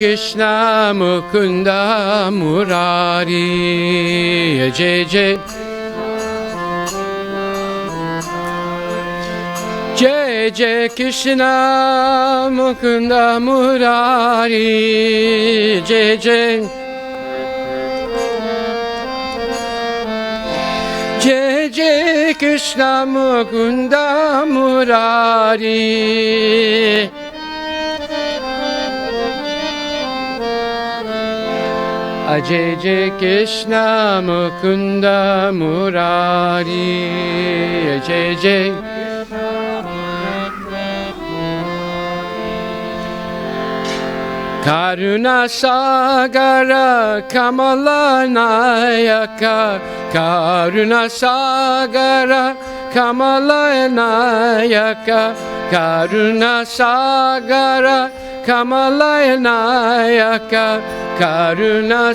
Krishna Mukunda Murari Jai Jai Jai Jai Krishna Mukunda Murari Jai Jai Jai Jai Krishna Mukunda Murari Jai Jai Krishna Mukunda Murari Jai Jai Karuna Sagara Kamala Nayaka Karuna Sagara Kamala Nayaka Karuna Sagara Kamala Nayaka Karuna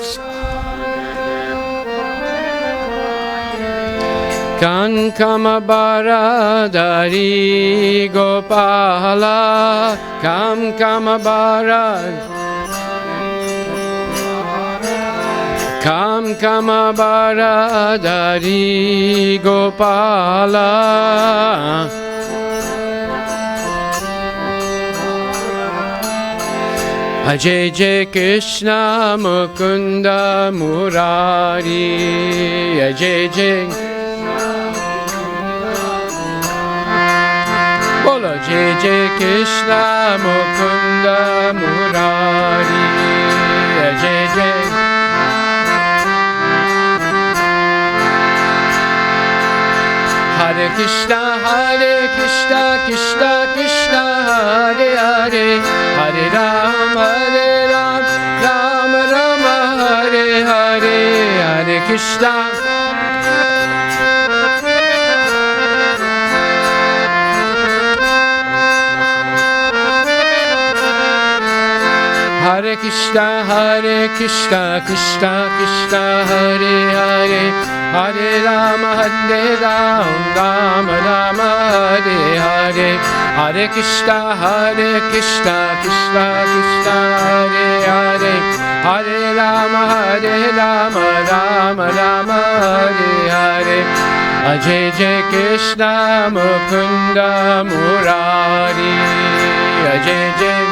Kamkamabara Dari Gopala Kamkamabara Dari Gopala Jai Jai Krishna Mukunda Murari Jai Jai Bolo Jai Jai Krishna Mukunda Murari Jai Jai Hare Krishna Krishna Krishna Hare Hare Hare Ram Ram Rama Hare Hare Hare Krishna Hare Krishna Krishna Krishna Hare Hare Hare Rama Rama Rama Hare Hare Hare Krishna Krishna Krishna Hare Hare Hare Rama Rama Rama Hare Hare Jai Jai Krishna Mukunda Murari Jai Jai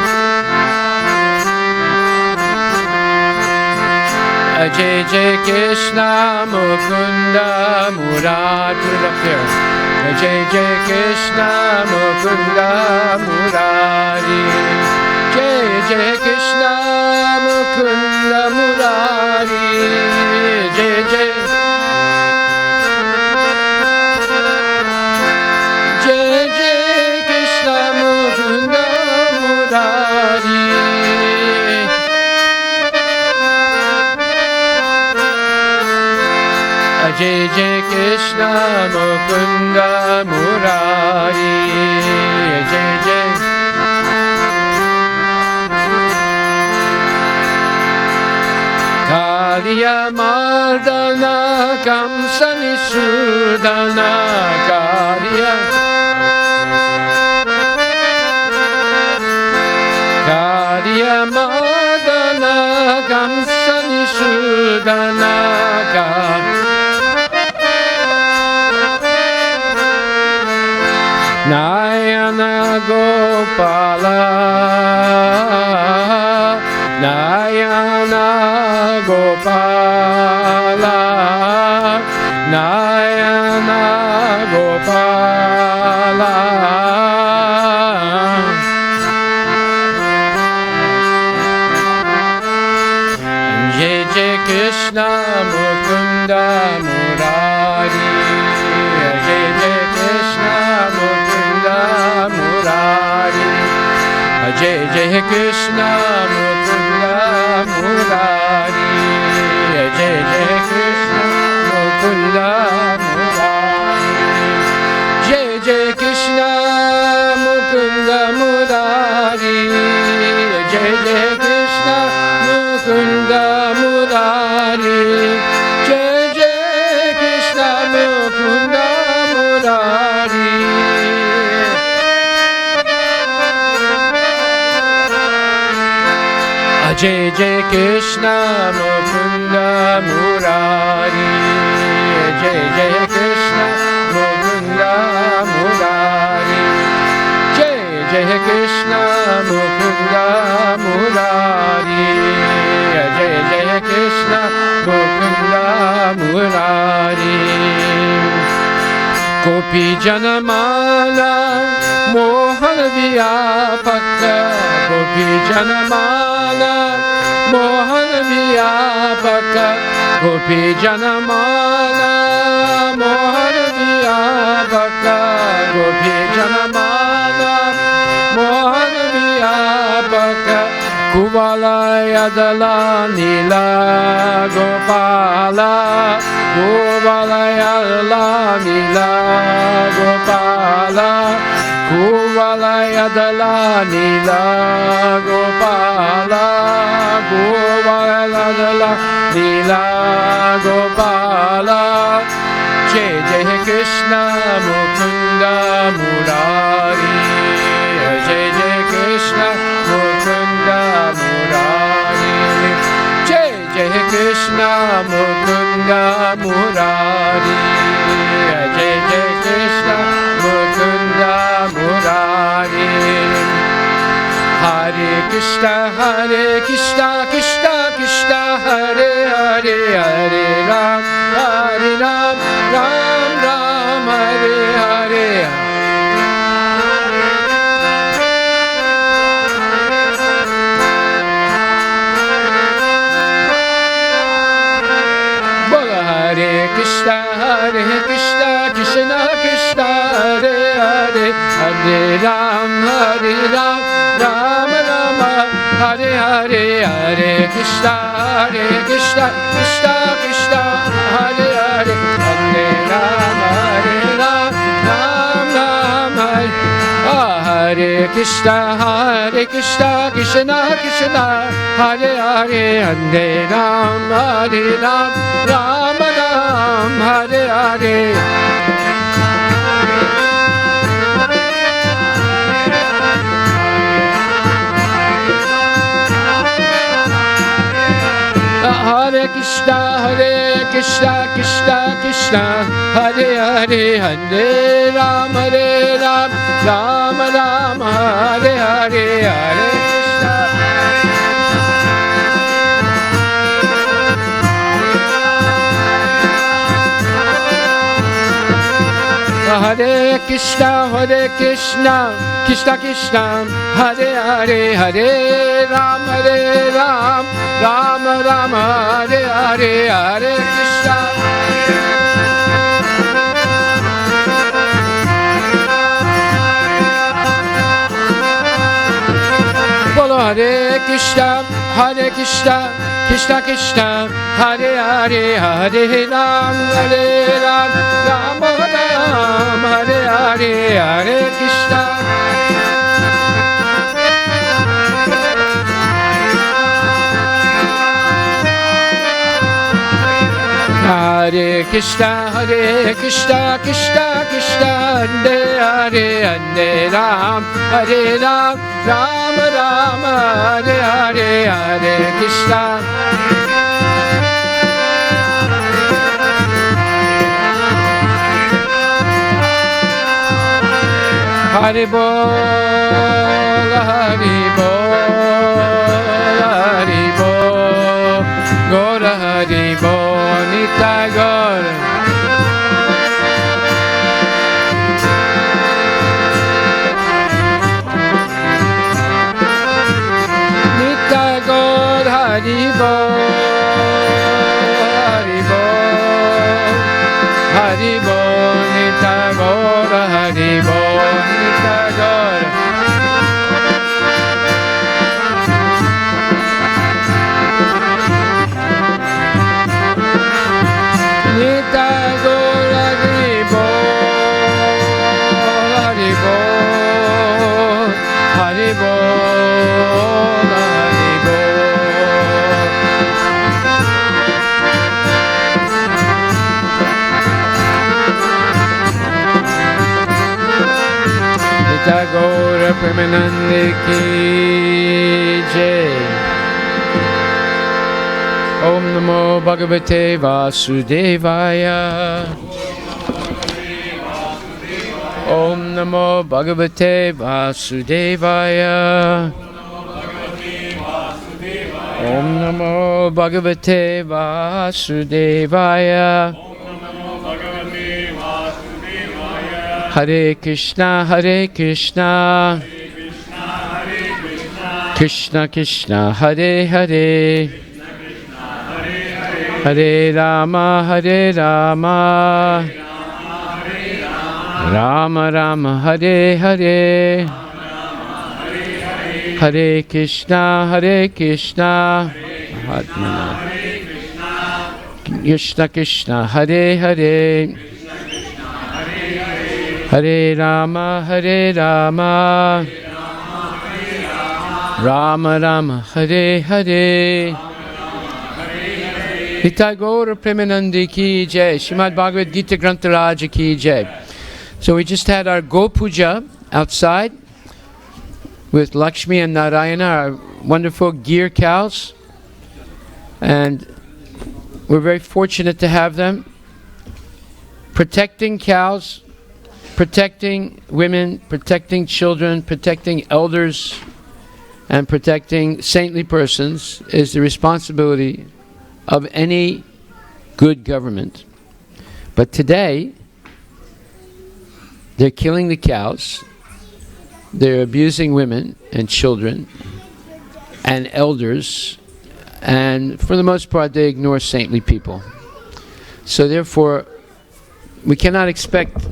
Jai Jai Krishna Mukunda Murari. Put it up there. Jai Jai Krishna Mukunda Murari. Jai Jai Krishna Mukunda Murari. Jai Jai. Jai Jai Krishna Mukunda Murari. Jai Jai Krishna Mukunda Murari Jai Jai Kaliya Mardana Kamsa Nisudana Kaliya Mardana Kamsa Nisudana Nayana Gopala Nayana Gopala Nayana Gopala Jai Jai Krishna Mukunda Murari Jai Jai Krishna Murari Jai Jai Krishna Mukunda Murari Jai Jai Krishna Mukunda Murari Jai Jai Krishna Mukunda Murari Jai Jai Krishna Mukunda Murari Jai Jai Krishna Mukunda Murari Jai Jai Krishna Mukunda Murari. Jai Jai Krishna Mukunda Murari. Jai Jai Krishna Mukunda Murari. Jai Jai Krishna Mukunda Murari. Gopi Janamala Mohan Vyapaka. Gopi Janamala Mohan Vyapaka. Gopi Janamala Mohan Vyapaka. Gopi Janamala Mohan Vyapaka. Kuvala Yadala Nila Gopala. Kuvala Yadala Nila Gopala. Kuvala Yadala Nila Gopala. Kuvala Yadala Nila Gopala. Jai Jai Krishna Mukunda Murari. Jai Jai Krishna Mukunda Murari. Jai Jai Krishna Mukunda Murari. Jai Jai Krishna Mukunda Murari. Hare Krishna Krishna Krishna Hare Hare. Hare Ram Ram Ram Hare Hare. Hare Krishna Krishna Krishna Hare Hare. Hare Ram Ram Ram Hare Hare. Hare Krishna Krishna Krishna Hare Hare. Hare Ram Ram Ram Hare. Hare Krishna Krishna Krishna Hare Hare. Hare Ram Ram Ram Hare Hare. Hare Krishna Krishna Krishna Hare Hare. Hare Ram Ram Ram Hare Hare. Hare Krishna Hare Krishna Krishna Krishna Hare Hare. Hare Ram Ram Ram Hare Hare. Hare Krishna Bolo Hare Krishna Krishna Krishna Hare Hare. Hare Ram Ram Ram Hare Hare. Hare Krishna Hare Krishna Krishna Krishna Hare Hare. Hare Ram Ram Ram Hare Hare. Hare Krishna Hari Bol Hari Bol Hari Bol Gaur Hari Bol Nitai Gaur Nitai Gaur Hari Bol Hari Bol Hari Bol Nitai Gaur Hari Bol Nitai Gaur Nitai Gaur Hari Bol Hari Bol Hari Bol Hari Bol Om Namo Bhagavate Vasudevaya. Om Namo Bhagavate Vasudevaya. Om Namo Bhagavate Vasudevaya. Hare Krishna, Hare Krishna, Krishna Krishna, Hare Hare, Hare Rama, Hare Rama, Rama Rama, Hare Hare, Hare Krishna, Hare Krishna, Krishna Krishna, Hare Hare, Hare Rama, Hare Rama, Rama Rama, Hare Hare. Nitai Gaura Premanandi ki jai, Srimad Bhagavad Gita Grantha ki jai. So we just had our Go Puja outside with Lakshmi and Narayana, our wonderful gear cows. And we're very fortunate to have them. Protecting cows, protecting women, protecting children, protecting elders, and protecting saintly persons is the responsibility of any good government. But today, they're killing the cows, they're abusing women and children and elders, and for the most part they ignore saintly people. So therefore, we cannot expect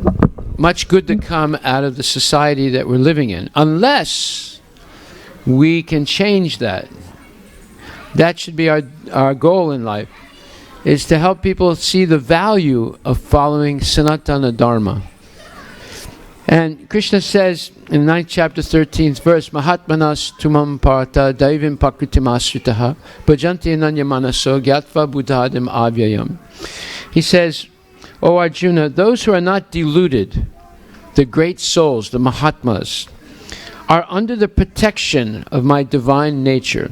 much good to come out of the society that we're living in, unless we can change that. That should be our goal in life, is to help people see the value of following Sanatana Dharma. And Krishna says in 9th chapter 13th verse, Mahatmanas tumam parta daivim pakritim asritaha bhajanti ananya manaso gyatva buddhadim avyayam. He says, O Arjuna, those who are not deluded, the great souls, the Mahatmas, are under the protection of my divine nature.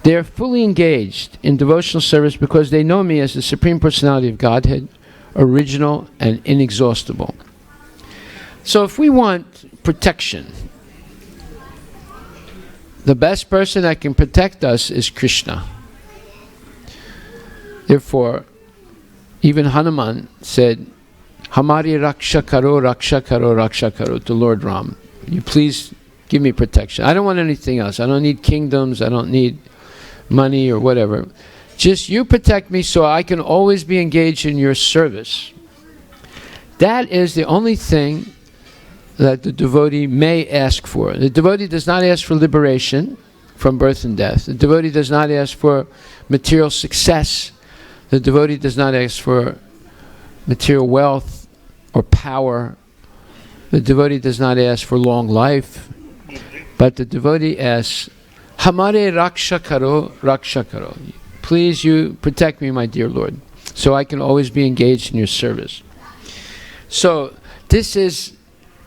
They are fully engaged in devotional service because they know me as the Supreme Personality of Godhead, original and inexhaustible. So if we want protection, the best person that can protect us is Krishna. Therefore, even Hanuman said, Hamari Raksha Karo, Raksha Karo, Raksha Karo, to Lord Ram. You please give me protection. I don't want anything else. I don't need kingdoms. I don't need money or whatever. Just you protect me so I can always be engaged in your service. That is the only thing that the devotee may ask for. The devotee does not ask for liberation from birth and death. The devotee does not ask for material success. The devotee does not ask for material wealth or power. The devotee does not ask for long life. But the devotee asks, Hamare Raksha Karo, Raksha Karo. Please you protect me, my dear Lord, so I can always be engaged in your service. So this is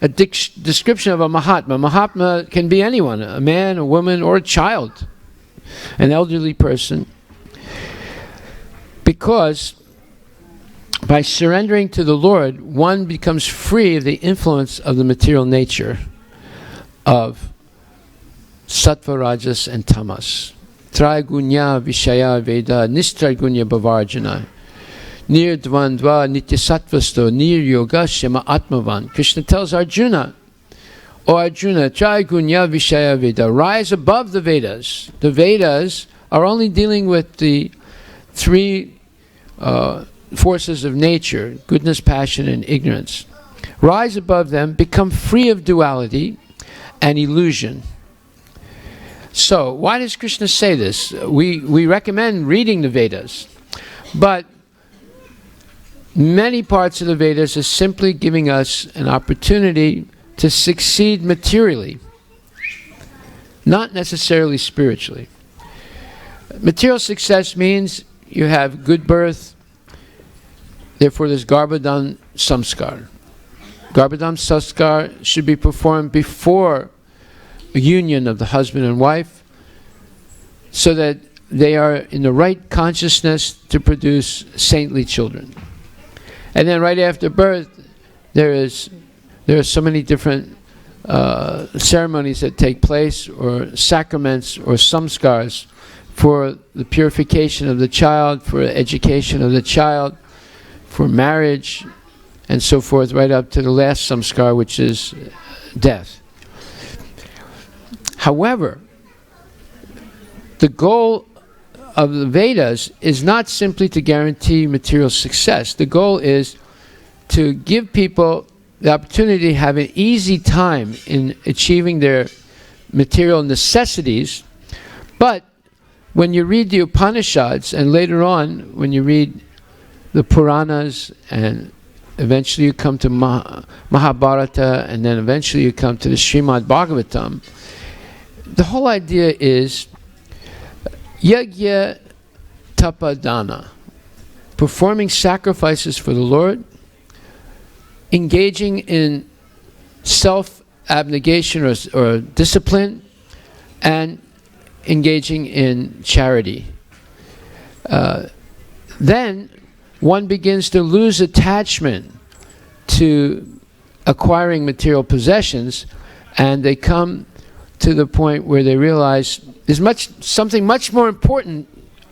a description of a Mahatma. Mahatma can be anyone, a man, a woman, or a child, an elderly person. Because by surrendering to the Lord, one becomes free of the influence of the material nature of Sattva, Rajas, and Tamas. Traigunya Vishaya Veda Nistraigunya Bhavarjana Nirdvandva Nityasattvasto Niryoga Shema Atmavan. Krishna tells Arjuna, O Arjuna, Traigunya Vishaya Veda, rise above the Vedas. The Vedas are only dealing with the three forces of nature, goodness, passion, and ignorance. Rise above them, become free of duality and illusion. So, why does Krishna say this? We recommend reading the Vedas, but many parts of the Vedas are simply giving us an opportunity to succeed materially, not necessarily spiritually. Material success means you have good birth, therefore there's Garbhodhan Samskar. Garbhodhan Samskar should be performed before a union of the husband and wife, so that they are in the right consciousness to produce saintly children. And then right after birth, there are so many different ceremonies that take place, or sacraments or samskars, for the purification of the child, for education of the child, for marriage, and so forth, right up to the last samskar, which is death. However, the goal of the Vedas is not simply to guarantee material success. The goal is to give people the opportunity to have an easy time in achieving their material necessities. But when you read the Upanishads, and later on when you read the Puranas, and eventually you come to Mahabharata, and then eventually you come to the Srimad Bhagavatam, the whole idea is yajna tapadana, performing sacrifices for the Lord, engaging in self-abnegation or discipline, and engaging in charity. Then one begins to lose attachment to acquiring material possessions, and they come to the point where they realize there's something much more important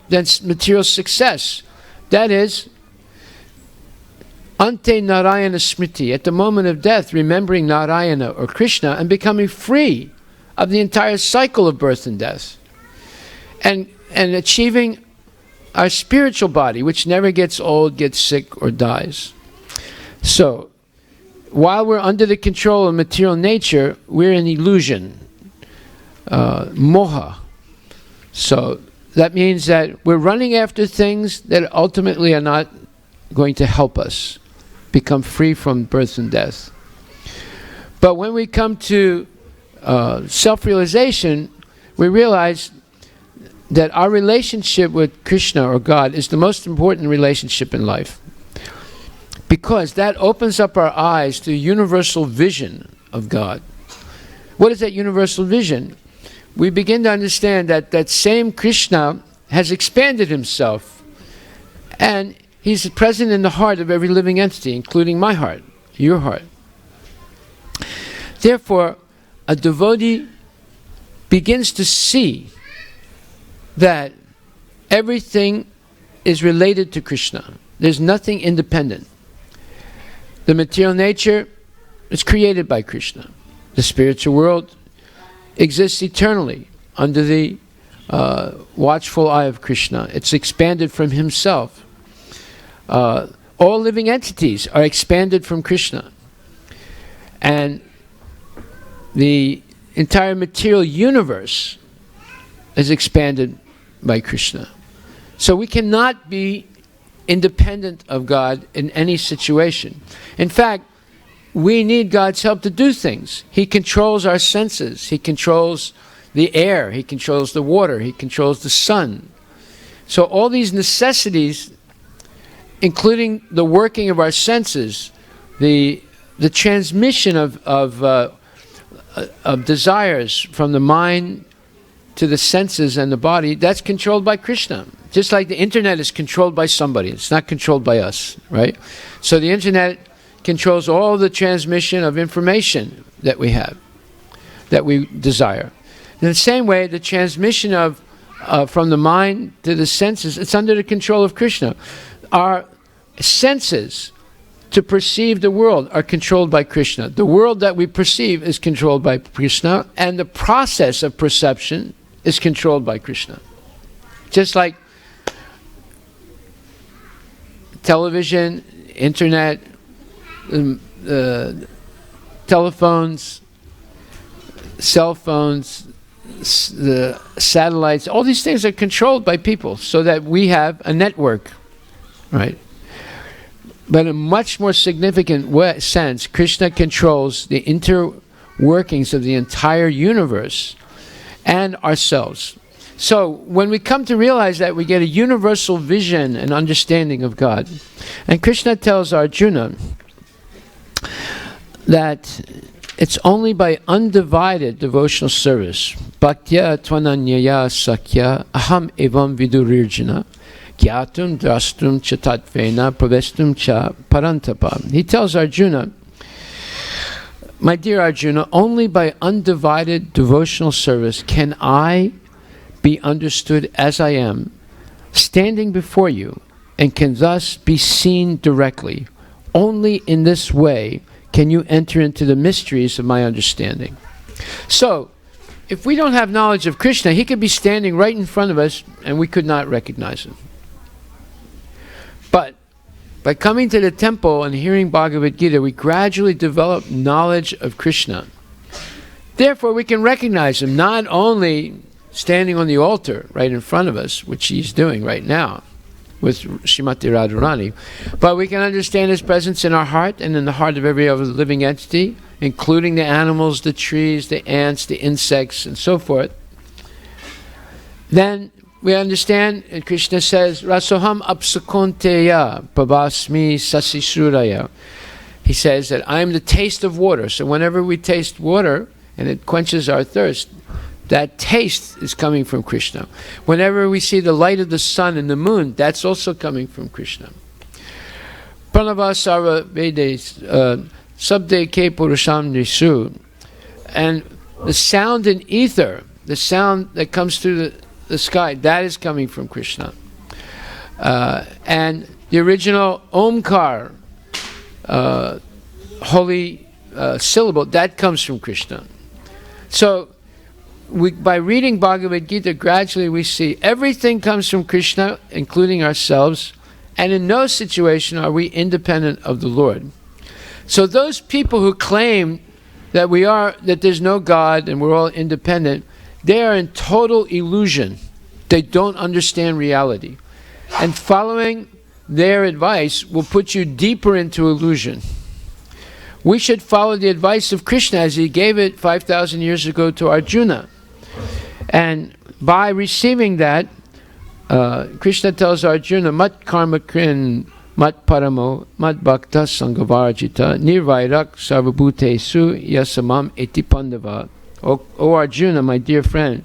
than material success. That is, Ante Narayana Smriti, at the moment of death, remembering Narayana or Krishna and becoming free of the entire cycle of birth and death. And achieving our spiritual body, which never gets old, gets sick, or dies. So, while we're under the control of material nature, we're in illusion, moha. So, that means that we're running after things that ultimately are not going to help us become free from birth and death. But when we come to self-realization, we realize that our relationship with Krishna or God is the most important relationship in life, because that opens up our eyes to the universal vision of God. What is that universal vision? We begin to understand that that same Krishna has expanded himself, and he's present in the heart of every living entity, including my heart, your heart. Therefore, a devotee begins to see that everything is related to Krishna. There's nothing independent. The material nature is created by Krishna. The spiritual world exists eternally under the watchful eye of Krishna. It's expanded from himself. All living entities are expanded from Krishna. And the entire material universe is expanded by Krishna. So we cannot be independent of God in any situation. In fact, we need God's help to do things. He controls our senses. He controls the air. He controls the water. He controls the sun. So all these necessities, including the working of our senses, the transmission of desires from the mind to the senses and the body, that's controlled by Krishna. Just like the internet is controlled by somebody. It's not controlled by us, right? So the internet controls all the transmission of information that we have, that we desire. In the same way, the transmission of from the mind to the senses, it's under the control of Krishna. Our senses to perceive the world are controlled by Krishna. The world that we perceive is controlled by Krishna, and the process of perception is controlled by Krishna. Just like television, internet, telephones, cell phones, the satellites, all these things are controlled by people so that we have a network, right? But in a much more significant sense, Krishna controls the interworkings of the entire universe and ourselves. So when we come to realize that, we get a universal vision and understanding of God. And Krishna tells Arjuna that It's only by undivided devotional service, bhaktya tvananyaya sakya aham evam vidurirjana gyatum drastum chatatvena pravestum cha parantapa. He tells Arjuna, my dear Arjuna, only by undivided devotional service can I be understood as I am, standing before you, and can thus be seen directly. Only in this way can you enter into the mysteries of my understanding. So, if we don't have knowledge of Krishna, he could be standing right in front of us and we could not recognize him. But by coming to the temple and hearing Bhagavad Gita, we gradually develop knowledge of Krishna. Therefore, we can recognize him not only standing on the altar right in front of us, which he's doing right now with Srimati Radharani, but we can understand his presence in our heart and in the heart of every other living entity, including the animals, the trees, the ants, the insects, and so forth. Then we understand, and Krishna says, Rasoham apsakonteya pabasmi sasisuraya. He says that I am the taste of water. So whenever we taste water and it quenches our thirst, that taste is coming from Krishna. Whenever we see the light of the sun and the moon, that's also coming from Krishna. Pranava sarva vedes sabde ke purusham nisu. And the sound in ether, the sound that comes through the sky, that is coming from Krishna. And the original Omkar, holy syllable, that comes from Krishna. So, by reading Bhagavad Gita, gradually we see everything comes from Krishna, including ourselves, and in no situation are we independent of the Lord. So those people who claim that that there's no God and we're all independent, they are in total illusion. They don't understand reality. And following their advice will put you deeper into illusion. We should follow the advice of Krishna as he gave it 5,000 years ago to Arjuna. And by receiving that, Krishna tells Arjuna, Mat karma krin, mat paramo, mat bhakta sangavarjita, nirvairak sarvabhutesu yasamam eti pandava. O Arjuna, my dear friend,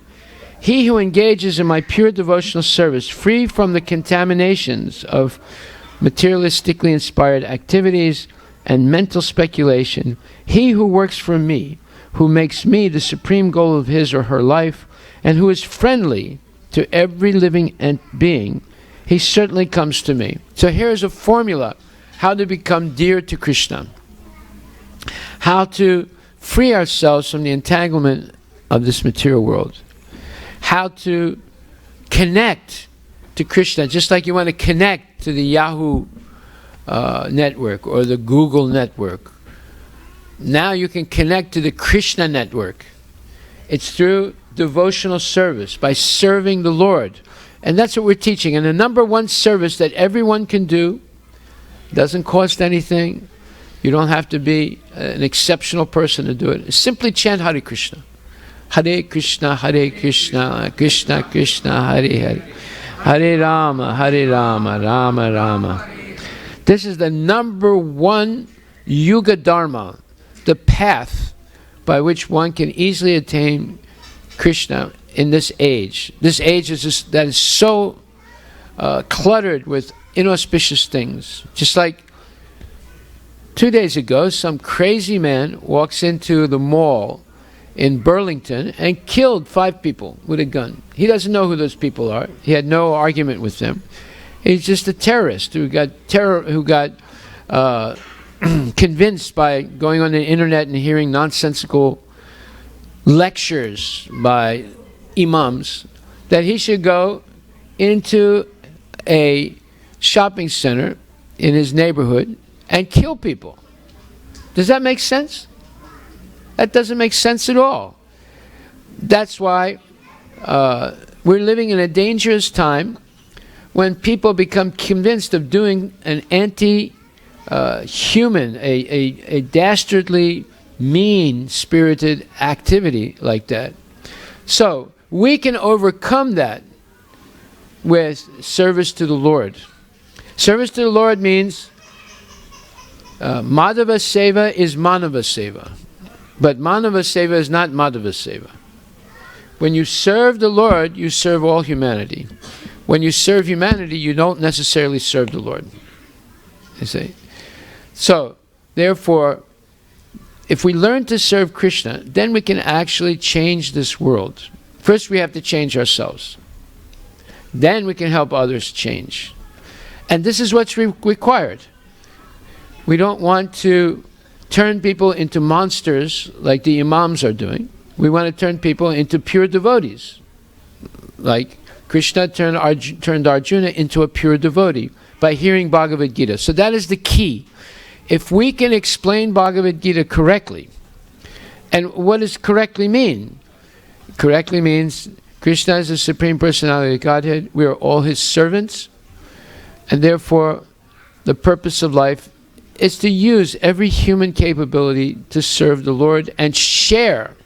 he who engages in my pure devotional service, free from the contaminations of materialistically inspired activities and mental speculation, he who works for me, who makes me the supreme goal of his or her life, and who is friendly to every living being, he certainly comes to me. So here's a formula how to become dear to Krishna, how to free ourselves from the entanglement of this material world, how to connect to Krishna, just like you want to connect to the Yahoo network or the Google network. Now you can connect to the Krishna network. It's through devotional service, by serving the Lord. And that's what we're teaching. And the number one service that everyone can do, doesn't cost anything, you don't have to be an exceptional person to do it, is simply chant Hare Krishna. Hare Krishna, Krishna Krishna, Hare Hare. Hare Rama, Rama Rama. This is the number one Yuga Dharma, the path by which one can easily attain Krishna in this age. This age that is so cluttered with inauspicious things. Just like 2 days ago, some crazy man walks into the mall in Burlington and killed 5 people with a gun. He doesn't know who those people are. He had no argument with them. He's just a terrorist who got convinced by going on the internet and hearing nonsensical lectures by imams that he should go into a shopping center in his neighborhood and kill people. Does that make sense? That doesn't make sense at all. That's why we're living in a dangerous time when people become convinced of doing an anti-human, a dastardly, mean-spirited activity like that. So we can overcome that with service to the Lord. Service to the Lord means Madhava Seva is Manava Seva. But Manava Seva is not Madhava Seva. When you serve the Lord, you serve all humanity. When you serve humanity, you don't necessarily serve the Lord. You see? So, therefore, if we learn to serve Krishna, then we can actually change this world. First, we have to change ourselves. Then we can help others change. And this is what's required. We don't want to turn people into monsters like the imams are doing. We want to turn people into pure devotees. Like Krishna turned Arjuna into a pure devotee by hearing Bhagavad Gita. So that is the key. If we can explain Bhagavad Gita correctly, and what does correctly mean? Correctly means Krishna is the Supreme Personality of Godhead. We are all His servants. And therefore, the purpose of life is to use every human capability to serve the Lord and share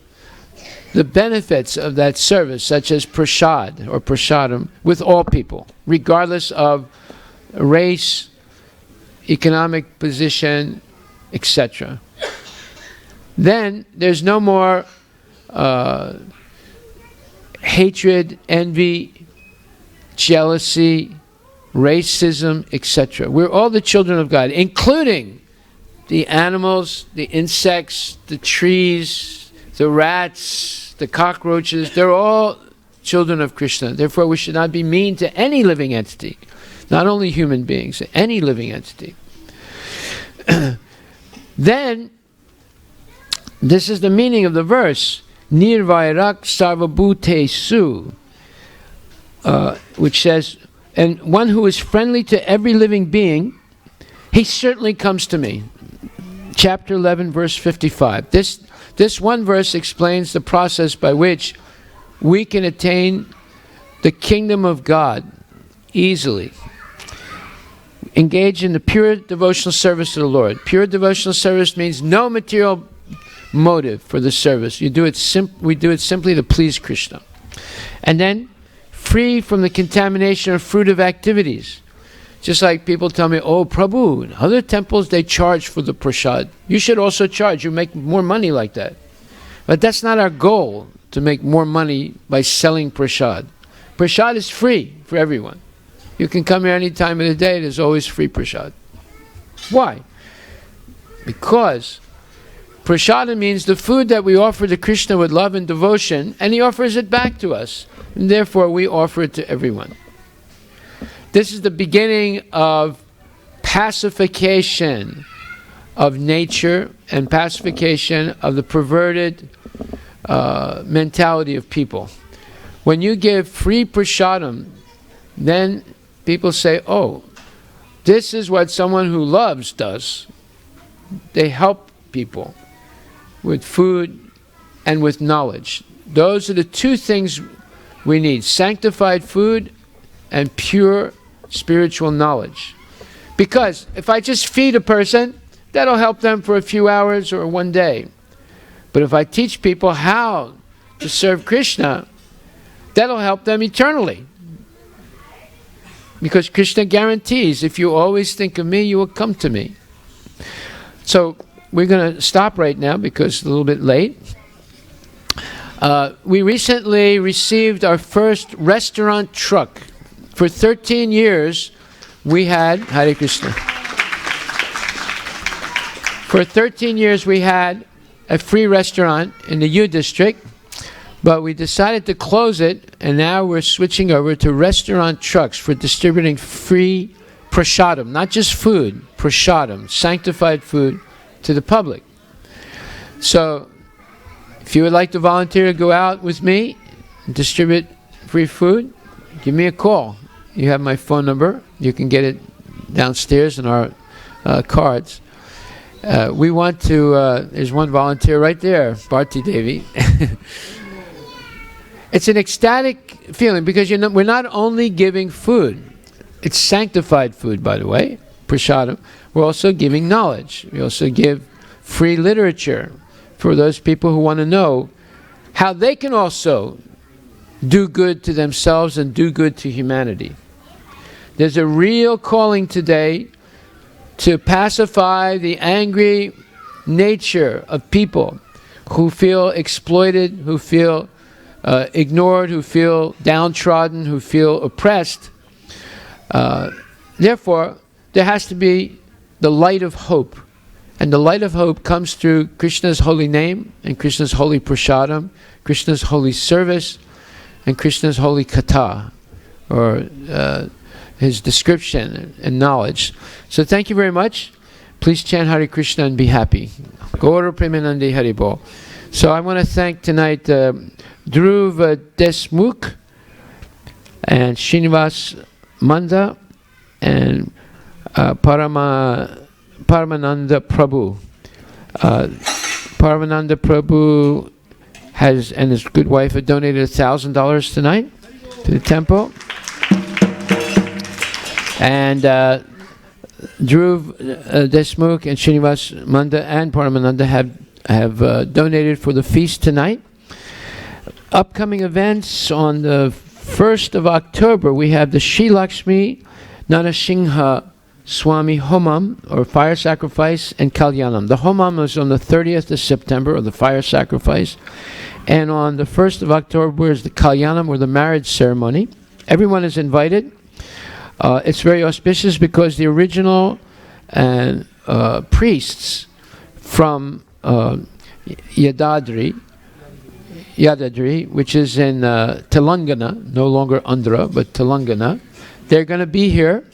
the benefits of that service, such as prasad or prasadam, with all people, regardless of race, economic position, etc. Then there's no more hatred, envy, jealousy, racism, etc. We're all the children of God, including the animals, the insects, the trees, the rats, the cockroaches. They're all children of Krishna. Therefore, we should not be mean to any living entity, not only human beings, any living entity. Then, this is the meaning of the verse, Nirvairak Sarvabhutesu, which says, and one who is friendly to every living being, he certainly comes to me. Chapter 11, verse 55. This one verse explains the process by which we can attain the kingdom of God easily. Engage in the pure devotional service to the Lord. Pure devotional service means no material motive for the service. We do it simply to please Krishna. And then, free from the contamination of fruitive activities. Just like people tell me, oh, Prabhu, in other temples they charge for the prasad. You should also charge. You make more money like that. But that's not our goal, to make more money by selling prasad. Prasad is free for everyone. You can come here any time of the day. There's always free prasad. Why? Because prasada means the food that we offer to Krishna with love and devotion, and He offers it back to us. And therefore, we offer it to everyone. This is the beginning of pacification of nature and pacification of the perverted mentality of people. When you give free prasadam, then people say, oh, this is what someone who loves does. They help people with food and with knowledge. Those are the two things we need: sanctified food and pure spiritual knowledge. Because if I just feed a person, that'll help them for a few hours or one day. But if I teach people how to serve Krishna, that'll help them eternally. Because Krishna guarantees, if you always think of me, you will come to me. So we're going to stop right now because it's a little bit late. We recently received our first restaurant truck. For 13 years, we had, Hare Krishna. For 13 years, we had a free restaurant in the U District, but we decided to close it, and now we're switching over to restaurant trucks for distributing free prasadam, not just food, prasadam, sanctified food, to the public. So, if you would like to volunteer to go out with me and distribute free food, give me a call. You have my phone number. You can get it downstairs in our cards. We want to, there's one volunteer right there, Bharti Devi. It's an ecstatic feeling because we're not only giving food. It's sanctified food, by the way, prasadam. We're also giving knowledge. We also give free literature for those people who want to know how they can also do good to themselves and do good to humanity. There's a real calling today to pacify the angry nature of people who feel exploited, who feel ignored, who feel downtrodden, who feel oppressed. Therefore, there has to be the light of hope. And the light of hope comes through Krishna's holy name and Krishna's holy prasadam, Krishna's holy service, and Krishna's holy katha, or his description and knowledge. So thank you very much. Please chant Hare Krishna and be happy. Gaura Premanande Haribol. So I want to thank tonight Dhruv Desmukh and Srinivas Manda and Paramananda Prabhu. Paramananda Prabhu has and his good wife have donated $1,000 tonight to the temple. And Dhruv Desmukh and Srinivas Manda and Paramananda have donated for the feast tonight. Upcoming events on the 1st of October, we have the Sri Lakshmi Narasingha Swami Homam, or fire sacrifice, and Kalyanam. The Homam is on the 30th of September, or the fire sacrifice. And on the 1st of October is the Kalyanam, or the marriage ceremony. Everyone is invited. It's very auspicious because the original priests from Yadadri, which is in Telangana, no longer Andhra, but Telangana, they're going to be here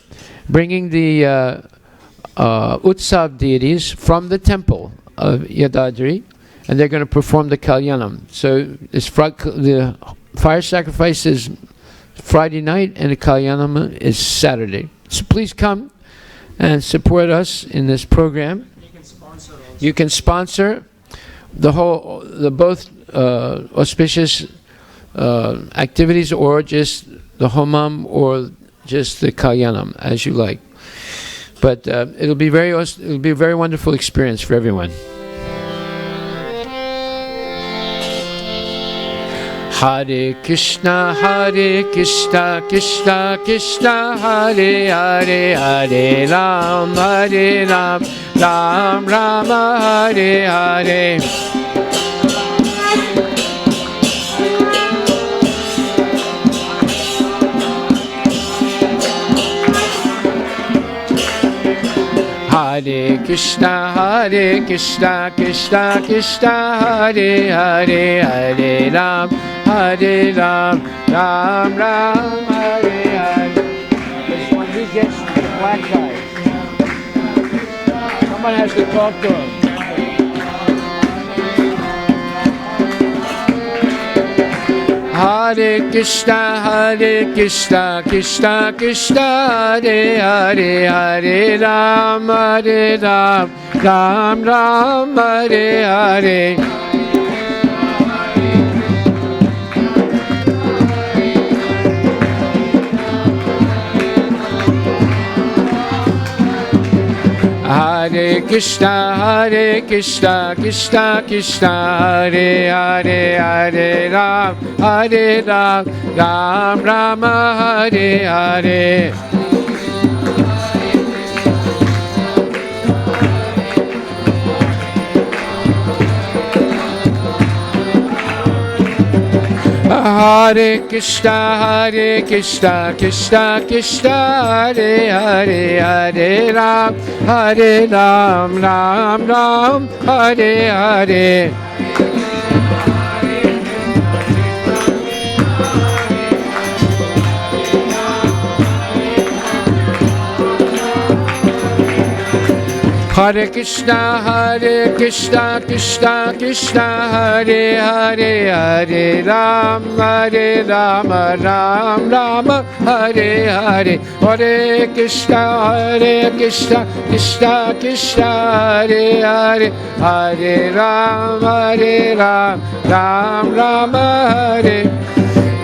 bringing the Utsav deities from the temple of Yadadri, and they're going to perform the Kalyanam. So the fire sacrifice is Friday night, and the Kalyanam is Saturday. So please come and support us in this program. You can sponsor the both auspicious activities, or just the Homam, or just the Kalyanam, as you like. But it'll be a very wonderful experience for everyone. Hare Krishna, Krishna Krishna, Hare Hare, Hare Ram, Ram Rama, Hare Hare. Hare Krishna, Krishna Krishna, Hare Hare, Hare Ram, Ram Ram, Hare Hare. This one, he gets the black guy. Someone has to talk to him. Hare Krishna, Krishna Krishna, Hare Hare, Hare Ram, Ram Ram, Hare Hare. Hare Krishna, Krishna Krishna, Hare Hare, Hare Ram, Ram Rama, Hare Hare. Hare Krishna, Krishna Krishna, Hare Hare, Hare Ram, Ram Ram, Hare Hare. Hare Krishna, Krishna Krishna, Hare Hare, Hare Ram, Ram Ram, Hare Hare. Hare Krishna, Krishna Krishna, Hare Hare, Hare Ram, Ram Ram, Hare.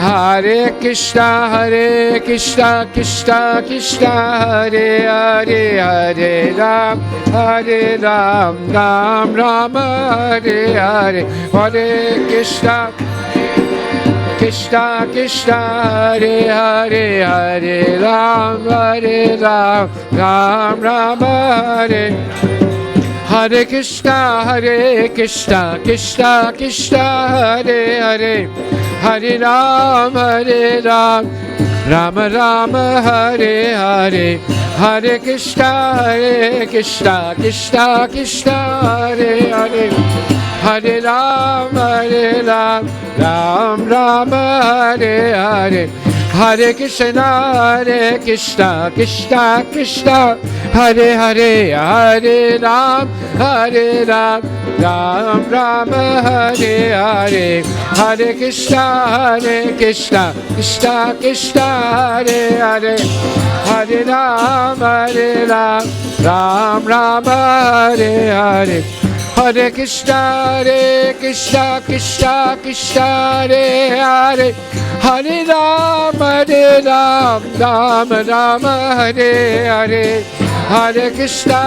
Hare Krishna, Krishna Krishna, Hare Hare, Hare Ram, Ram Rama, Hare Hare. Hare Krishna, Krishna Krishna, Hare Hare, Hare Ram, Ram Rama, Hare. Hare Krishna, Krishna Krishna, Hare Hare, Hare Ram, Rama Rama, Hare Hare, Hare Krishna, Krishna Krishna, Hare Hare, Hare Ram, Ram Rama, Hare Hare, Hare Krishna, Krishna Krishna, Hare Hare, Hare Ram, Ram Rama, Hare Hare, Hare Krishna, Krishna Krishna, Hare Hare, Hare Ram, Ram Rama, Hare Hare, Hare Krishna, Krishna Krishna, Hare Hare, Hare Ram, Ram Rama, Hare Hare, Hare Krishna,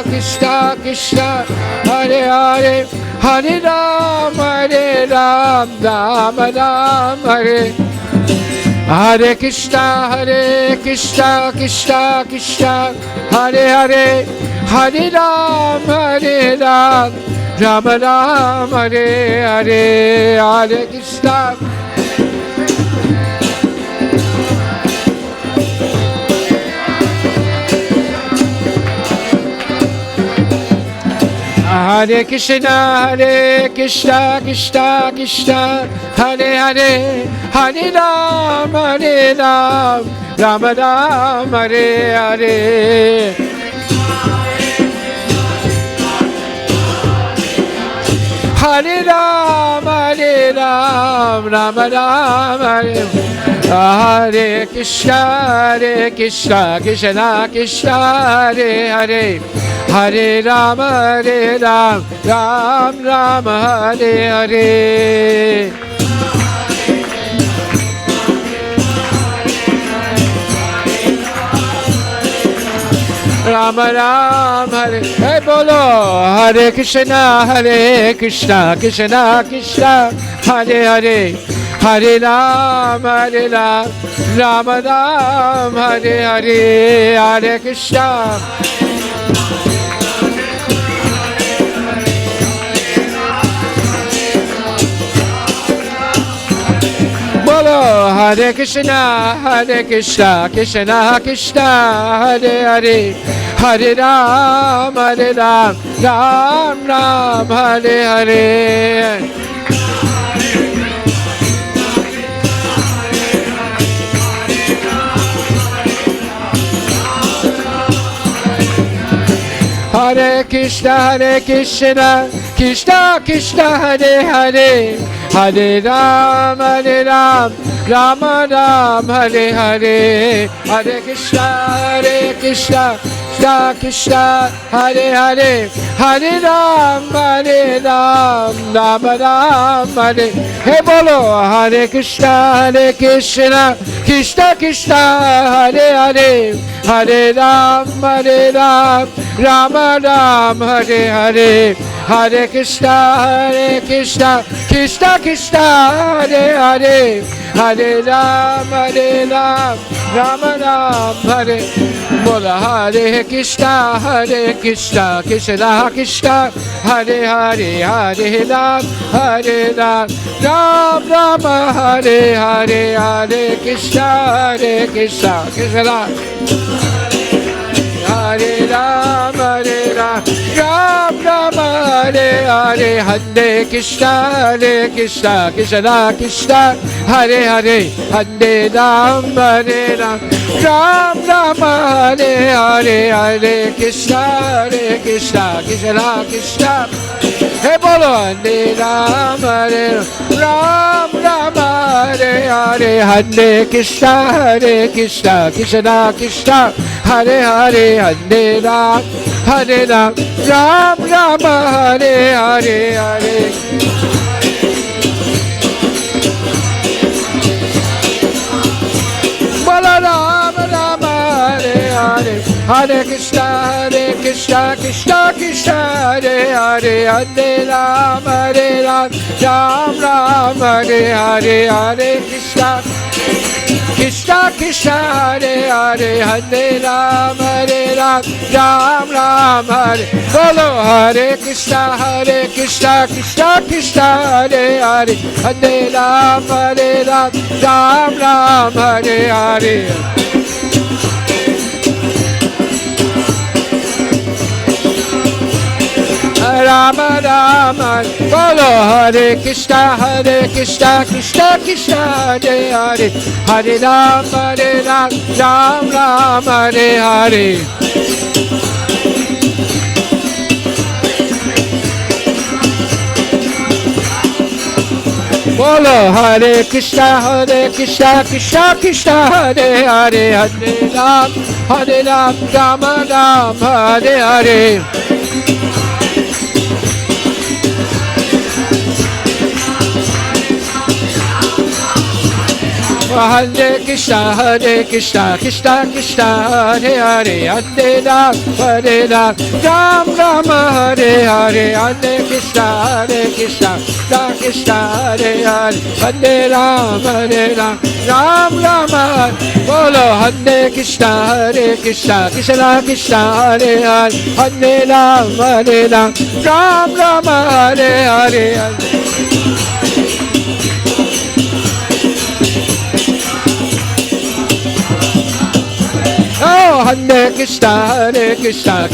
Krishna Krishna, Hare Hare, Hare Ram, Ram Hare, Hare Krishna, Krishna Krishna, Hare Hare, Hare Ram, Ram Hare Hare, Hare Krishna. Hare Krishna, Krishna Krishna, Hare Hare, Hare Ram, Ram Hare Hare. Hare Ram, Ram Hare. Hare Krishna, Krishna Krishna, Hare Hare, Hare Ram, Ram Hare Hare. Ram Ram Hare, hey bolo, Hare Krishna, Krishna Krishna, Hare Hare, Hare Ram, Ram Hare Hare, Hare Krishna. Bolo, Hare Krishna, Krishna Krishna, Hare Hare, Hare Ram, Ram Hare Hare. Hare Krishna, Krishna Krishna, Hare Hare, Hare Ram, Ram Hare Hare, Hare Krishna, Krishna Krishna, Hare Hare, Hare Ram, Ram Hare. Hey bolo, Hare Krishna, Krishna Krishna, Hare Hare, Hare Ram, Ram Hare Hare, Hare Krishna, Krishna Krishna, Hare Hare, Hare Ram, Ram Hare. Bola Hare Krishna, Krishna Krishna, Hare Hare, Hare Ram, Ram Hare Hare, Hare Krishna, Krishna, Hare Ram, Ram Hare Hare, Hare Krishna, Krishna, Hare Hare, Hare Ram, Ram Hare Hare, Hare Krishna, Krishna. Hey bolo, Hare Ram, Ram Hare Hare, Hare Krishna, Krishna, Hare Hare, Hare Ram, Ram Hare Hare. Bala Ram Hare Hare, Hare Krishna, Krishna Hare Hare, Hare Ram, Ram Hare Hare, Hare Krishna. Krishna Krishna Hare Hare Hare Ram Ram Ram Hare. Bolo Hare Krishna Krishna Krishna Hare Hare Hare Ram Ram Ram Hare Hare. Rama Rama, Bolo Hare Krishna Krishna Krishna Hare Hare Hare Ram Ram Ram Hare Hare. Bolo Hare Krishna Krishna Krishna Hare Hare Hare Ram Rama Ram Hare Hare. Hare Krishna Krishna Krishna Hare Hare Hare Ram Rama Hare Hare Hare Krishna Krishna Hare Hare Hare Ram Rama. Bolo Hare Krishna Krishna Krishna Hare Hare Hare Ram Rama Hare Hare. Oh, Hare Krishna Krishna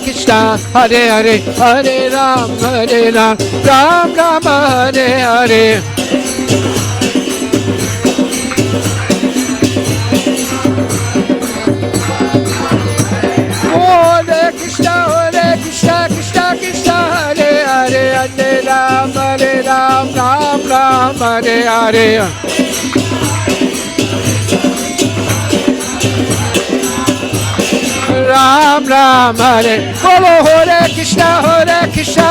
Krishna Hare Hare Hare Ram Ram Rama Hare Hare. Oh, Hare Krishna Krishna Hare Hare Hare Ram Ram Hare Hare. Ram Ram Hare. Bolo Hare Krishna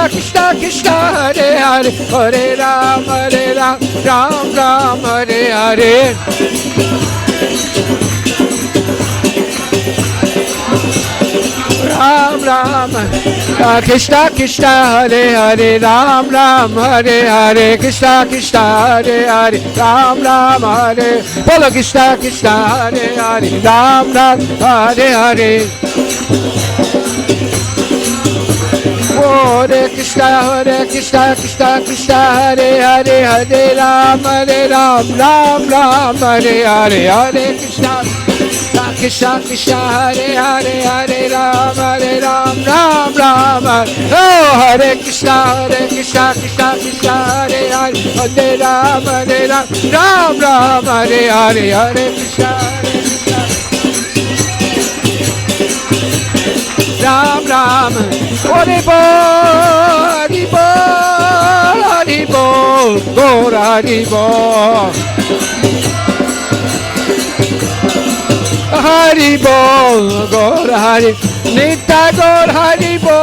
Krishna Hare Hare Hare Ram Ram Hare Hare. Ram Ram Krishna Hare Hare Ram Hare Hare Krishna Hare Hare Ram Hare. Bolo Krishna Hare Hare Ram Hare Hare. Hare Krishna Hare Hare Hare Ram Ram Hare Hare Hare Krishna Krishna Hare Hare Ram Ram. Oh, Hare Krishna Krishna Hare Hare Ram Ram Hare Hare Hare Krishna Ram. Hare Bol Gaura Hare Bol. Hare Bol Gaura Hare Nitya Gaura Hare Bol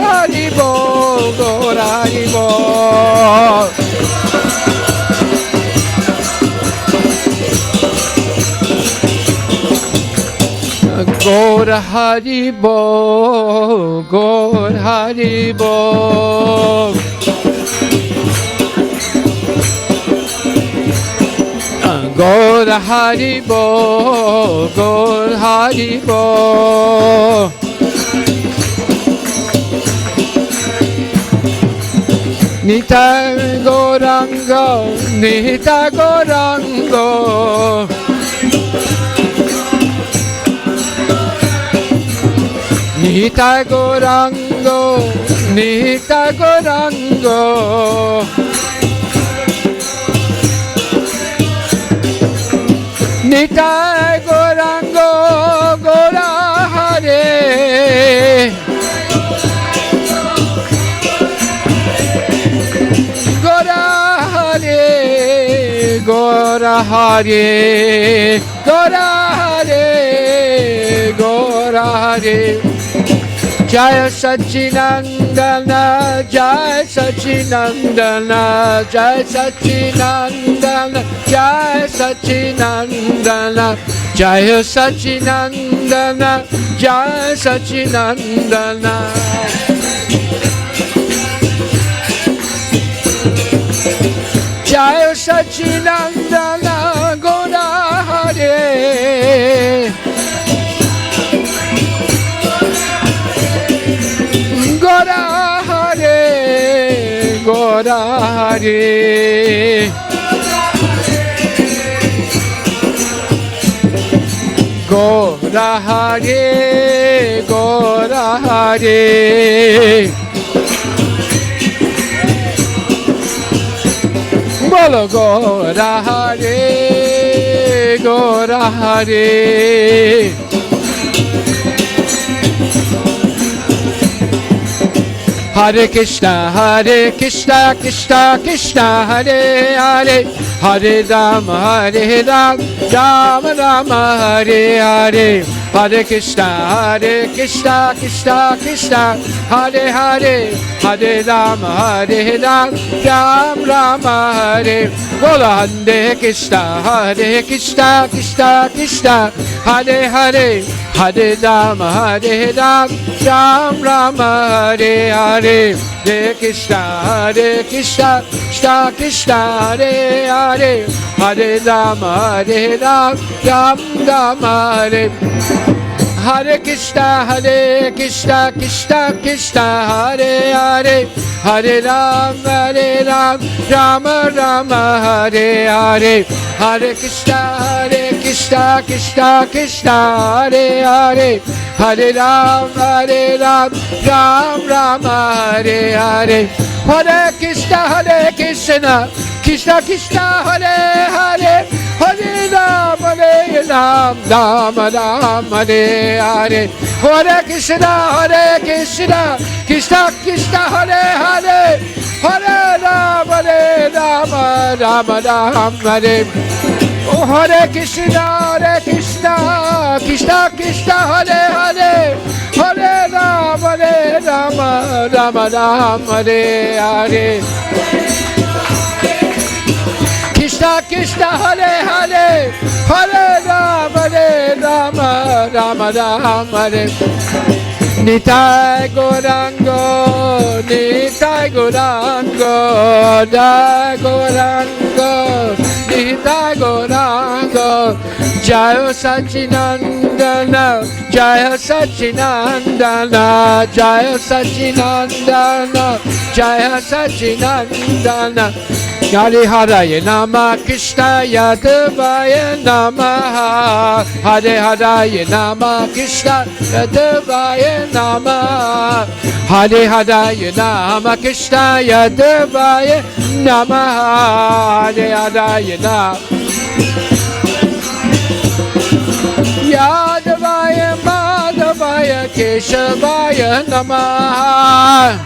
Hare Bol Gaura Hare Bol. Gaura Hare Bol Gaura Hare Bol. Gaura Hare Bol Gaura Hare Bol. Nitya Gauranga Nitya Gauranga. Nitya Gauranga Nitya Gauranga. Nitya Gauranga Gaura Hare. Gaura Hare Gaura Hare Gaura Hare Gaura Hare. Jaya Sachinandana Jaya Sachinandana Jaya Sachinandana Jaya Sachinandana Jaya Sachinandana Jaya Sachinandana Jaya Sachinandana Gora Hare. Gora Hare, Gora Hare. Gora Hare, Gora Hare. Bolo Gora Hare, Gora Hare. Hare Krishna, Krishna Krishna, Hare Hare, Hare Rama, Rama Rama, Hare Hare. Hare Krishna, Krishna Krishna, Hare Hare, Hare Rama, Rama Rama, Hare. Bola Hare Krishna, Krishna Krishna, Hare Hare, Hare Rama, Rama Rama, Hare Hare. Hare Krishna, Krishna Krishna, Hare Hare, Hare Rama, Rama Hare. Hare Krishna, Krishna Krishna, Hare Hare, Hare Rama, Rama Rama, Hare Hare. Hare Krishna, Krishna Krishna, Hare Hare, Hare Rama, Rama Hare Hare. Hare Krishna, Krishna Krishna, Hare Hare, Hare Rama, Rama Rama, Hare Hare. Hare Krishna, Krishna Krishna, Hare Hare, Hare Rama, Rama Rama, Hare. Oh, Hare Krishna, Krishna Krishna, Hare Hare, Hare Rama, Rama Rama, Hare Hare. Krishna Krishna, Hare Hare, Hare Rama, Rama Rama, Hare. Nitai Gaurango, Nitai Gaurango, Nitai Gaurango, Nitai Gaurango. Jaya Sachinandana, Jaya Sachinandana, Jaya Sachinandana, Jaya Sachinandana. Hare Haraya Nama, Krishna Yadavaya Namaha. Hare Haraya Nama, Krishna Yadavaya Namaha. Hare Haraya Nama, Krishna Yadavaya Namaha. Hare Haraya Nama Yadavaya Madhavaya Keshavaya Namaha.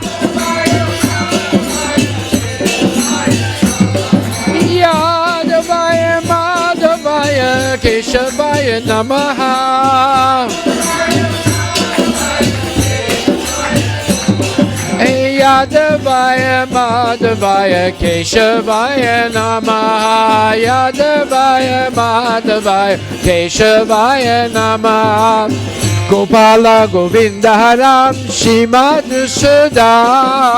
Yadavaya Madhavaya Keshavaya Namaha. Yadavaya Madhavaya Keshavaya Namaha. Yadavaya Madhavaya Keshavaya Namaha. Gopala Govinda Haram Shrimad Sudam.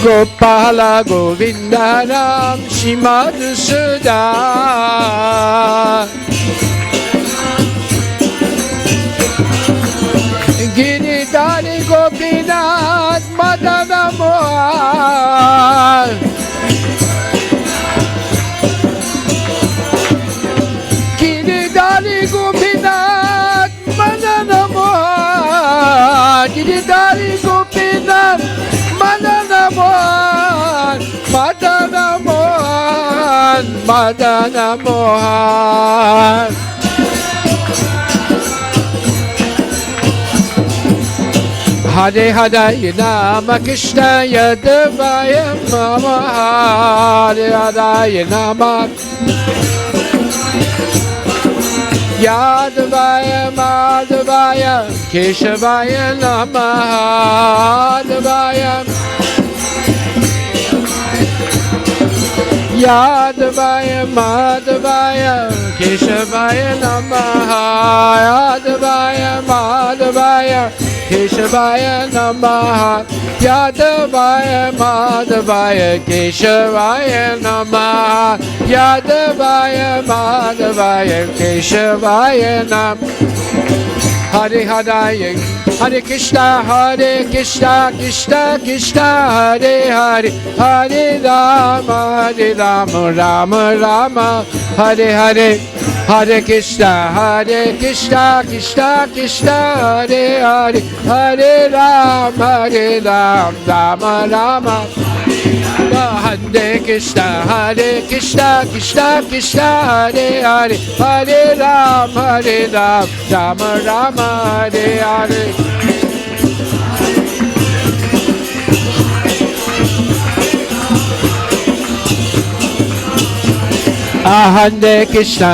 Gopala Govinda Ram Shrimad Sudam. Giridhari Gopinath Madana Mohan. Giridhari Gopinath Madana Mohan. Giridhari Gopinath Madana Mohan. Madana Mohan. Madana Mohan. Hare Hare Nama Krishna Yadavaya Namaha. Hare Hare Nama Yadavaya Madhavaya Keshavaya Namaha. Yadavaya Madhavaya Keshavaya Namaha. Yadavaya Madhavaya Keshavaya Namaha Yadavaya Madhavaya Keshavaya Namaha Yadavaya Madhavaya Keshavaya Namaha Hare Hare Hare Krishna Krishna Krishna Hare Hare Hare Rama Rama Rama Hare Hare Hare Krishna Krishna Krishna Hare Hare Hare Rama Rama Rama Hare Krishna Krishna Krishna Hare Hare Hare Rama Rama Rama Hare Hare Hare Krishna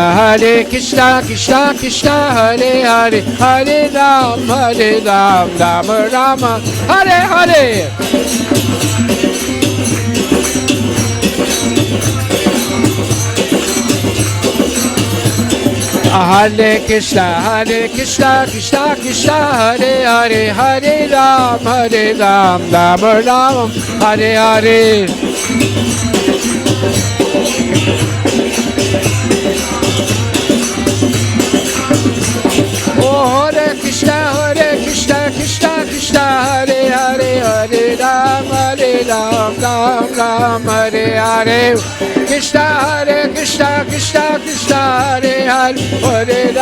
Krishna Krishna Hare Hare Hare Rama Rama Hare Hare Hare Krishna Krishna Hare Hare Hare Rama Rama Hare Hare Oh Hare Krishna Krishna Hare Hare Hare Rama Rama Hare Hare Krishna Krishna Hare Hare Hare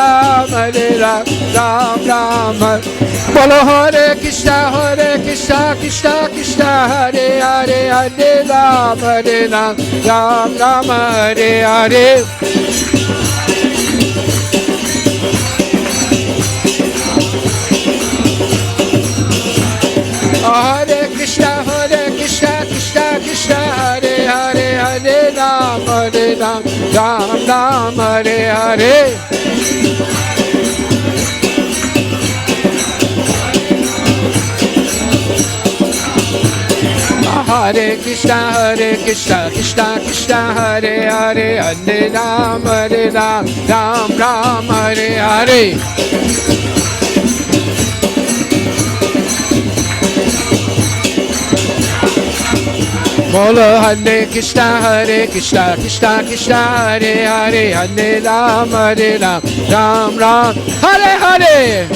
Rama Rama Bolo Hare Krishna Krishna Hare Hare Hare Rama Hare Hare Hare Krishna Krishna Hare Hare Hare Rama Rama Hare Hare Hare Krishna Krishna Hare Hare Hare Rama Rama Hare Hare Bolo Hare Krishna Krishna Hare Hare Hare Rama Rama Hare Hare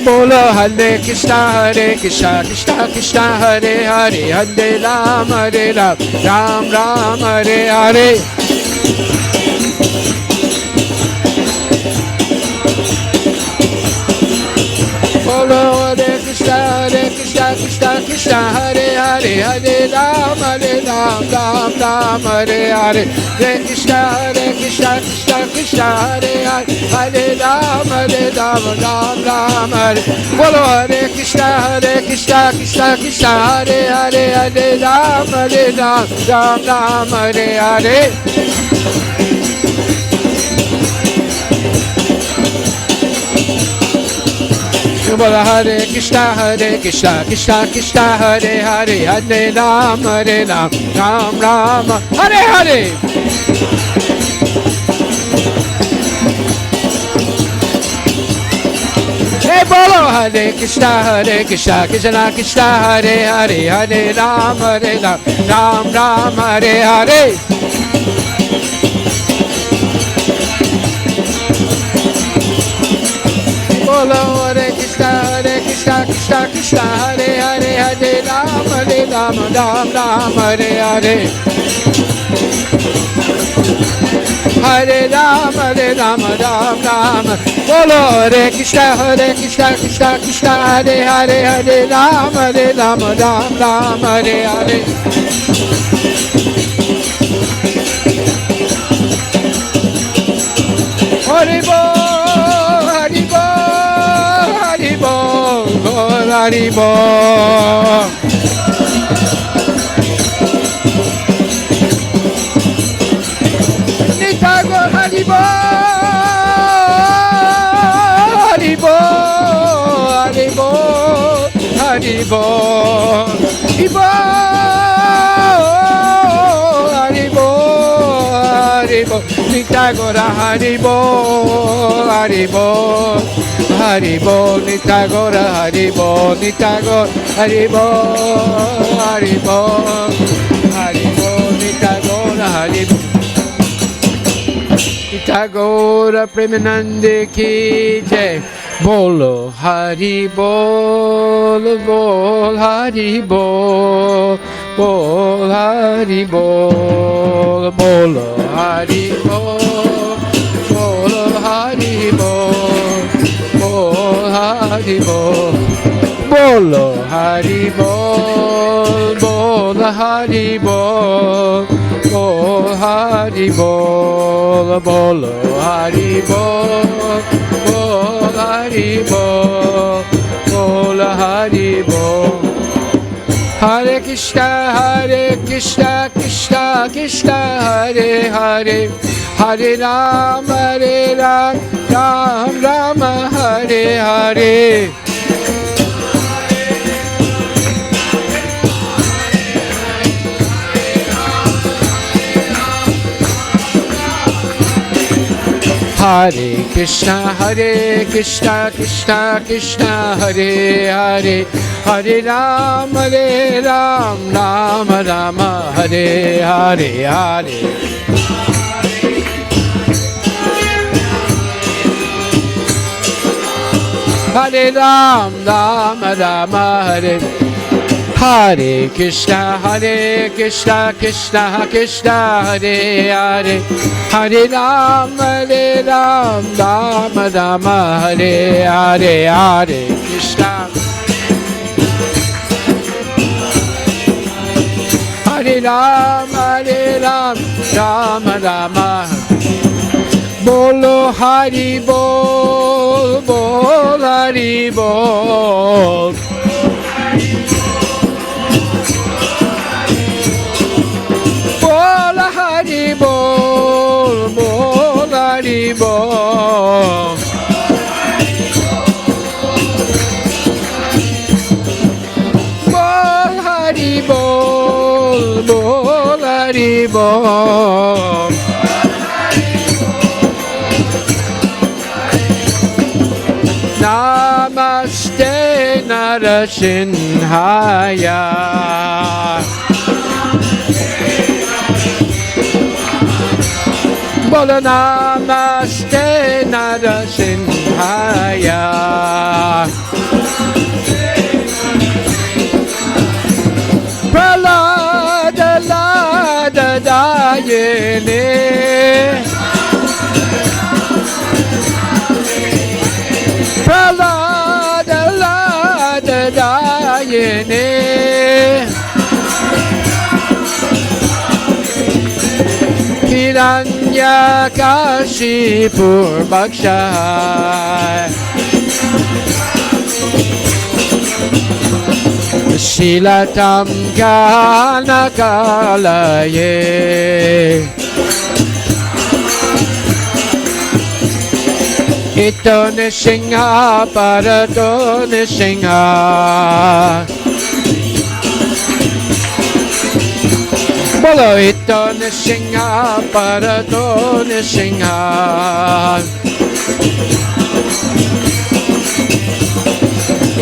Bolo Hare Krishna Krishna Hare Hare Hare Rama Rama Hare Hare Bolo Hare Krishna Hare Hare Hare Rama Rama Hare Hare Hare Krishna Krishna Hare Hare Hare Rama Rama Hare Bolo Hare Krishna Krishna Hare Hare Hare Rama Hare Hare Bolo Hare Krishna Hare Hare Hare Rama Rama Hare Hare Hey Bolo Hare Krishna Krishna Hare Hare Hare Rama Hare Hare Bolo Hare Krishna Hare Hare Hare Rama Hare Hare Hare Rama Bolo Hare Krishna Hare Hare Hare Rama Hare Hare Hare Bol Nitago Hare Bol Nita Nitagora Haribo, Haribo, Haribo, Nitagora Haribo, Nitagora Haribo, Haribo, Haribo, Nitagora Haribo. Nitagora Premanande ki jai. Bolo Hari Bol, Bol Hari Bol, Bol Hari Bol, Bolo Hari Bol, Bolo Hari Bol, Bol Hari Bol, Bolo Hari Bol, Bol Hari Bol, Bol Hari Bol, Bolo Hari Bol, Bol Hari Bol, Bol Hari Bol. Hare Krishna, Hare Krishna, Krishna Krishna, Hare Hare, Hare Ram, Ram Ram, Hare Hare. Hare Krishna, Krishna Krishna, Hare Hare, Hare Ram, Ram Ram, Hare Hare Hare. Hare Ram, Ram Hare. Hare Krishna, Krishna Krishna, Hare Hare, Hare Ram, Ram Ram, Hare Hare, Hare Krishna. Hare Ram, Ram Rama. Bolo Hari Bol, Bol Hari Bol. Bol Hari Bol, Bol Hari Bol. Bol Hari Bol, Bol Hari Bol. Namaste Narasimhaya. Bolo Namaste Narasimhaya. Pralada Lada Dayene. Pralada Lada Dayene. Hiranya Kashipur Bakshai. Shilatam Kanakalaye. Ito Nishinha Parato Nishinha. Bolo ito Nishinha Parato Nishinha.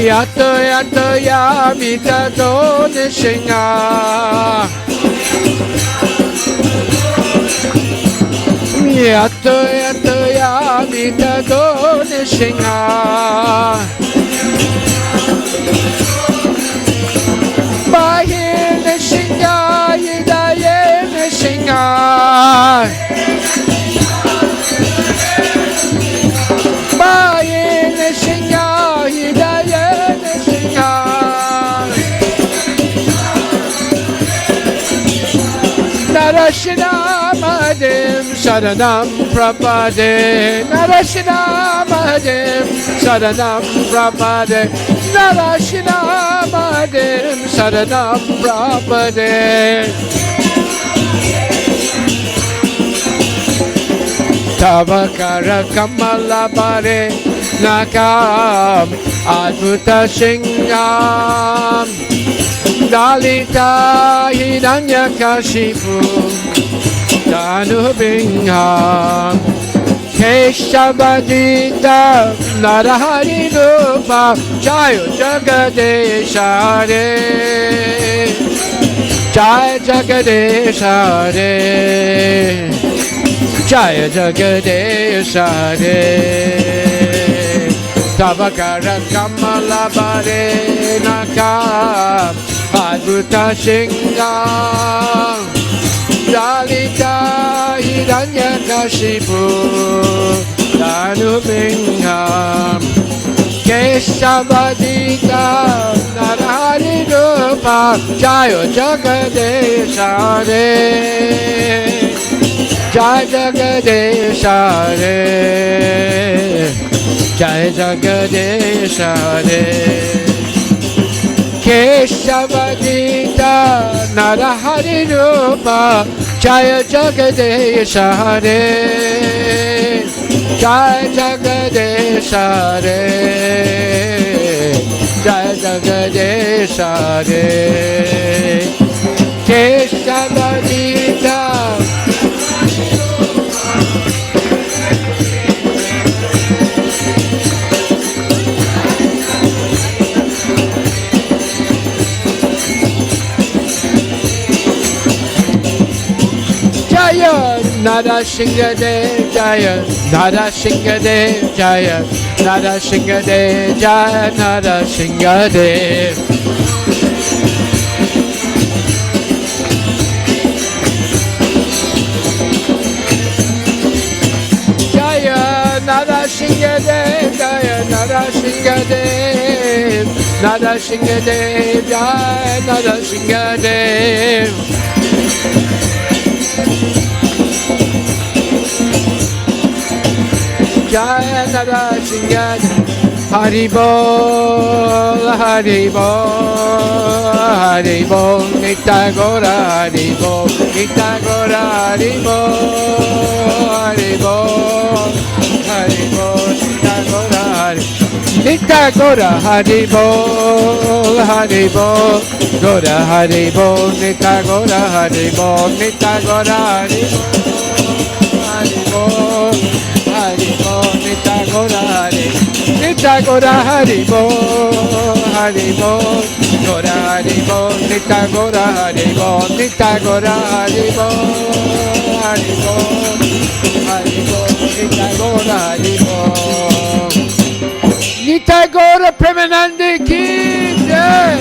Yato Yato Yamita Do Nishinha. Yato Yato Yamita Do Nishinha. Bahir Nishinha Yidaye Nishinha. Bahir Nishinha Yidaye Nishinha. Narashinamadim Saranam Prabhade. Narashinamadim Saranam Prabhade. Narashinamadim Saranam Prabhade. Tavakara Kamala Bare Nakam Advuta Singam Dalita Hiranya Kashipu Janubingham Keshavadita Narahari Rupa Jaya Jagadesha Hare Jaya Jagadesha Hare Jaya Jagadesha Hare Tavakara Kamala Bare Nakam Advuta Shinga Lalita Hiranyakashipu Danubingham Keshavadita Narahari Rupa Jaya Jagadesha Hare Jaya Jagadesha Hare Jaya Jagadesha Hare Keshavadita Narahari Rupa Jaya Jagadesha Hare Jaya Jagadesha Hare Jaya Jagadesha Hare Keshavadita Jaya Nada Shingadev Jaya Nada Shingadev Jaya Nada Shingadev Jaya Nada Shingadev Jaya Nada Shingadev Jaya Nada Shingadev Nada Shingadev Jaya Nada Shingadev Jaya Nada Shingadev Hari Bol Hari Bol Hari Bol Nitya Gora Hari Bol Nitya Gora Hari Bol Hari Bol Hari Bol Nitya Gora Hari Nitya Gora Hari Bol Hari Bol Gora Hari Bol Nitya Gora Hari Bol Nitya Gora Hari Bol Hari Bol Nitya Gora Hari Nitya Gora Hari Bol Hari Bol Gora Hari Bol Nitya Gora Hari Bol Nitya Gora Hari Bol Hari Bol Hari Bol Nitya Gora Hari Bol Nitya Gora Premanande Ki Jai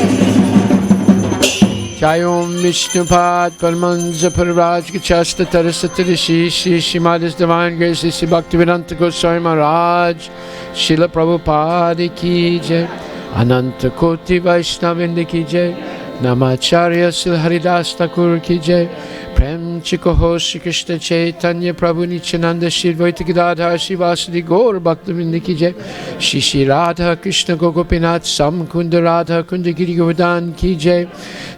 Jayom Vishnupad Parmanza Parvaj Gachasta Tarasatari Shri Shrimad Divine Grace Sri Bhaktivedanta Goswami Maharaj Srila Prabhupada Ki Jai Ananta Koti Vaishnavinda Ki Jai Namacharya Sri Haridas Thakur Ki Jai Prem Chikoho Shri Krishna Chaitanya Prabhu Nityananda Shri Advaita Gadadhar Shri Vasudeva Gaur Bhaktavinda Ki Jai Shri Shri Radha Krishna Gopinath Samkunda Radha Kunda Giri Govardhan Ki Jai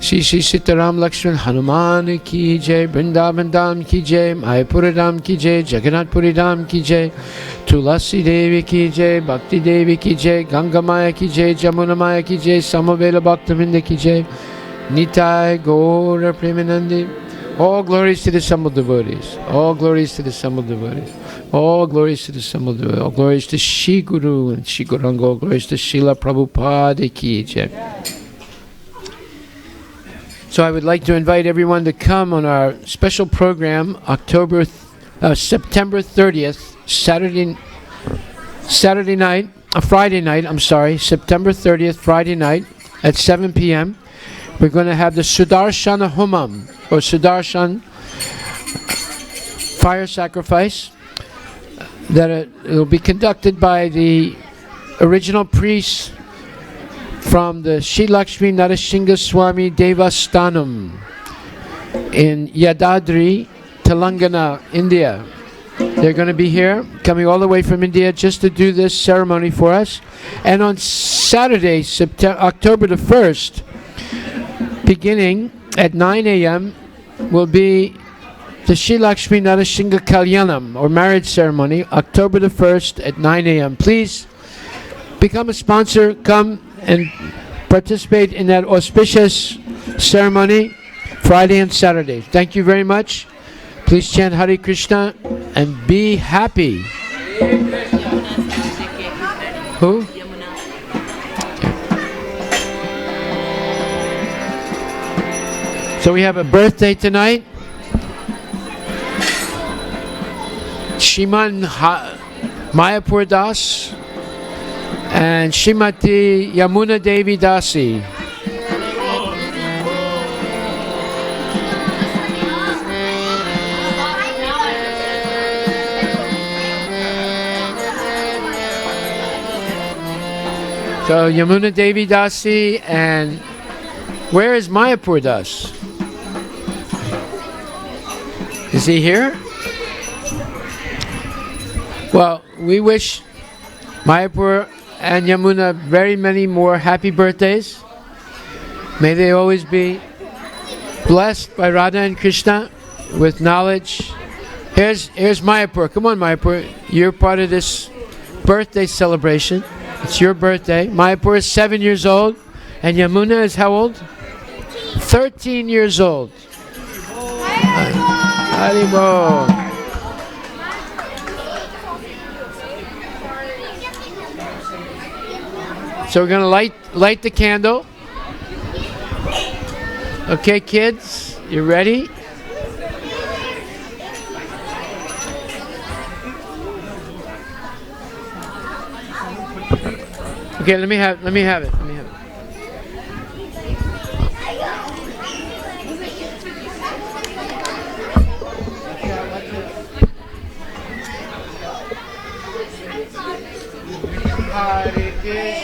Shri Shri Sitaram Lakshman Hanuman Ki Jai Vrindavan Dham Ki Jai Mayapura Dham Ki Jai Jagannath Puri Dham Ki Jai Tulasi Devi Ki Jai Bhakti Devi Ki Jai Ganga Maya Ki Jai Jamuna Maya Ki Jai Samavela Bhaktavinda Ki Jai Nitai Gaura Premanandi. All glories to the assembled devotees. All glories to the assembled devotees. All glories to the assembled devotees. All glories to Shri Guru and Shri Gauranga. All glories to Srila Prabhupada Ki Jai. So I would like to invite everyone to come on our special program, September 30th, Friday night, September 30th, Friday night at 7 p.m. We're going to have the Sudarshana Homam, or Sudarshan fire sacrifice, that it will be conducted by the original priests from the Sri Lakshmi Narasingha Swami Devasthanam in Yadadri, Telangana, India. They're going to be here, coming all the way from India just to do this ceremony for us. And on Saturday, October the 1st, beginning at 9 a.m., will be the Sri Lakshmi Narasingha Kalyanam, or marriage ceremony, October the 1st at 9 a.m. Please become a sponsor, come and participate in that auspicious ceremony Friday and Saturday. Thank you very much. Please chant Hare Krishna and be happy. Who? So we have a birthday tonight. Shriman Mayapur Das and Shrimati Yamuna Devi Dasi. So Yamuna Devi Dasi, and where is Mayapur Das? Is he here? Well, we wish Mayapur and Yamuna very many more happy birthdays. May they always be blessed by Radha and Krishna with knowledge. Here's Mayapur. Come on, Mayapur. You're part of this birthday celebration. It's your birthday. Mayapur is 7 years old. And Yamuna is how old? 13 years old. Haribol. So we're going to light the candle. Okay, kids, you ready? Okay, let me have it. Hare Krishna.